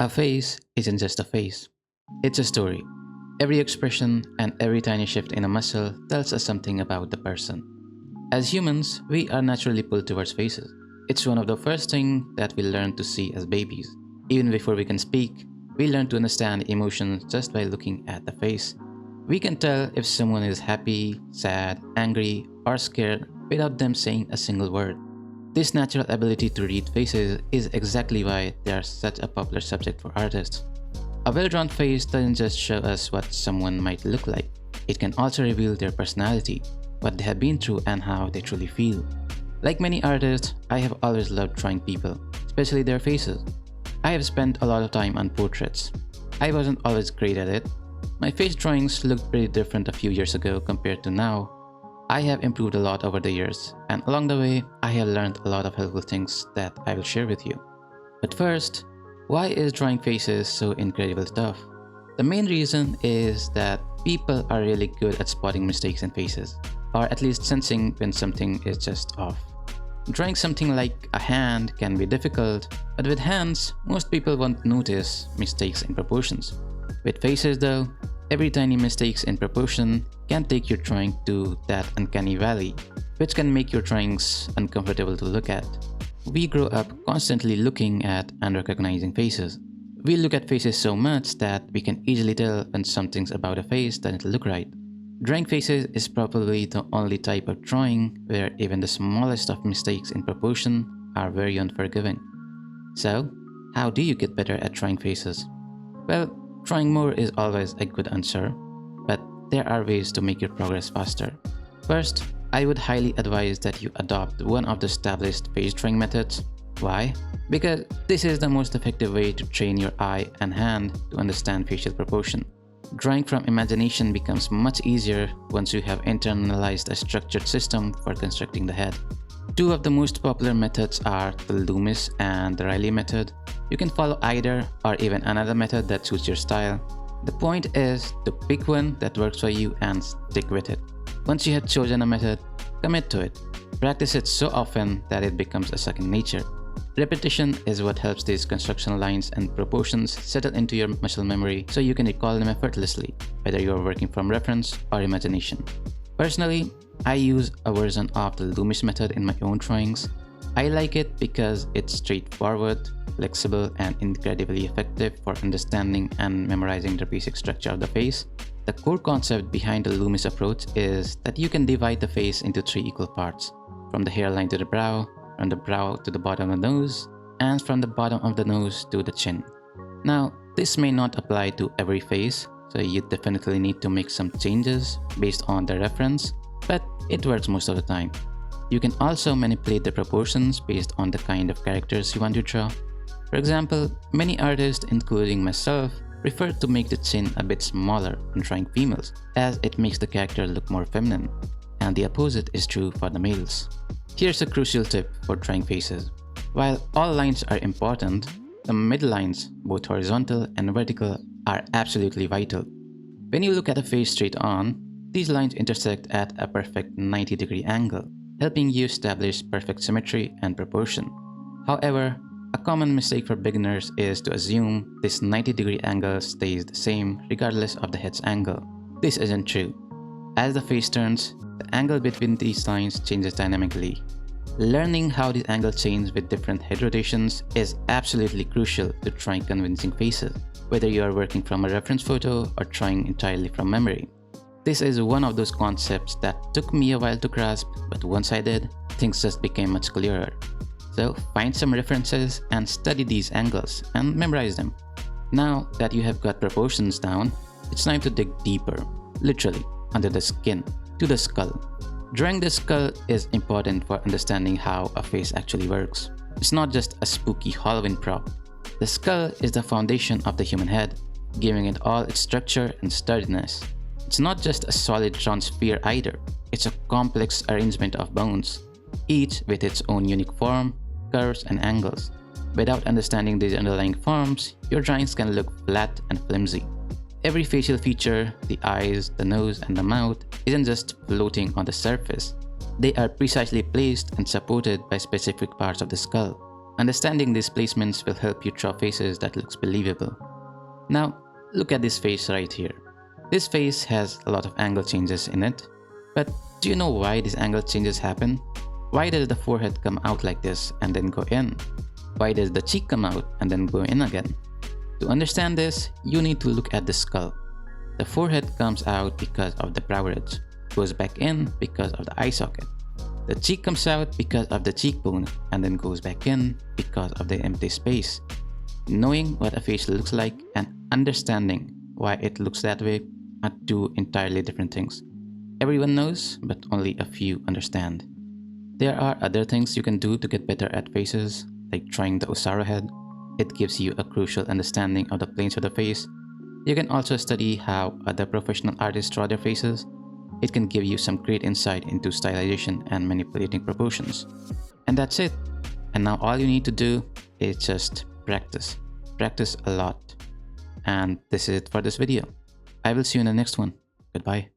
A face isn't just a face, it's a story. Every expression and every tiny shift in a muscle tells us something about the person. As humans, we are naturally pulled towards faces. It's one of the first things that we learn to see as babies. Even before we can speak, we learn to understand emotions just by looking at the face. We can tell if someone is happy, sad, angry, or scared without them saying a single word. This natural ability to read faces is exactly why they are such a popular subject for artists. A well-drawn face doesn't just show us what someone might look like, it can also reveal their personality, what they have been through, and how they truly feel. Like many artists, I have always loved drawing people, especially their faces. I have spent a lot of time on portraits. I wasn't always great at it. My face drawings looked pretty different a few years ago compared to now. I have improved a lot over the years, and along the way, I have learned a lot of helpful things that I will share with you. But first, why is drawing faces so incredibly tough? The main reason is that people are really good at spotting mistakes in faces, or at least sensing when something is just off. Drawing something like a hand can be difficult, but with hands, most people won't notice mistakes in proportions. With faces though, every tiny mistakes in proportion can take your drawing to that uncanny valley, which can make your drawings uncomfortable to look at. We grow up constantly looking at and recognizing faces. We look at faces so much that we can easily tell when something's about a face doesn't look right. Drawing faces is probably the only type of drawing where even the smallest of mistakes in proportion are very unforgiving. So, how do you get better at drawing faces? Well, drawing more is always a good answer, but there are ways to make your progress faster. First, I would highly advise that you adopt one of the established face drawing methods. Why? Because this is the most effective way to train your eye and hand to understand facial proportion. Drawing from imagination becomes much easier once you have internalized a structured system for constructing the head. Two of the most popular methods are the Loomis and the Riley method. You can follow either or even another method that suits your style. The point is to pick one that works for you and stick with it. Once you have chosen a method, commit to it. Practice it so often that it becomes a second nature. Repetition is what helps these construction lines and proportions settle into your muscle memory so you can recall them effortlessly, whether you are working from reference or imagination. Personally, I use a version of the Loomis method in my own drawings. I like it because it's straightforward, flexible, and incredibly effective for understanding and memorizing the basic structure of the face. The core concept behind the Loomis approach is that you can divide the face into three equal parts, from the hairline to the brow, from the brow to the bottom of the nose, and from the bottom of the nose to the chin. Now, this may not apply to every face, so you definitely need to make some changes based on the reference, but it works most of the time. You can also manipulate the proportions based on the kind of characters you want to draw. For example, many artists, including myself, prefer to make the chin a bit smaller when drawing females, as it makes the character look more feminine, and the opposite is true for the males. Here's a crucial tip for drawing faces. While all lines are important, the midlines, both horizontal and vertical, are absolutely vital. When you look at a face straight on, these lines intersect at a perfect 90-degree angle, helping you establish perfect symmetry and proportion. However, a common mistake for beginners is to assume this 90-degree angle stays the same regardless of the head's angle. This isn't true. As the face turns, the angle between these lines changes dynamically. Learning how these angles change with different head rotations is absolutely crucial to drawing convincing faces, whether you are working from a reference photo or drawing entirely from memory. This is one of those concepts that took me a while to grasp, but once I did, things just became much clearer. So find some references and study these angles and memorize them. Now that you have got proportions down, it's time to dig deeper, literally, under the skin, to the skull. Drawing the skull is important for understanding how a face actually works. It's not just a spooky Halloween prop. The skull is the foundation of the human head, giving it all its structure and sturdiness. It's not just a solid round sphere either, it's a complex arrangement of bones, each with its own unique form, curves, and angles. Without understanding these underlying forms, your drawings can look flat and flimsy. Every facial feature, the eyes, the nose, and the mouth, isn't just floating on the surface. They are precisely placed and supported by specific parts of the skull. Understanding these placements will help you draw faces that looks believable. Now, look at this face right here. This face has a lot of angle changes in it, but do you know why these angle changes happen? Why does the forehead come out like this and then go in? Why does the cheek come out and then go in again? To understand this, you need to look at the skull. The forehead comes out because of the brow ridge, goes back in because of the eye socket. The cheek comes out because of the cheekbone and then goes back in because of the empty space. Knowing what a face looks like and understanding why it looks that way are two entirely different things. Everyone knows, but only a few understand. There are other things you can do to get better at faces, like drawing the Osaro head. It gives you a crucial understanding of the planes of the face. You can also study how other professional artists draw their faces. It can give you some great insight into stylization and manipulating proportions. And that's it. And now all you need to do is just practice. Practice a lot. And this is it for this video. I will see you in the next one. Goodbye.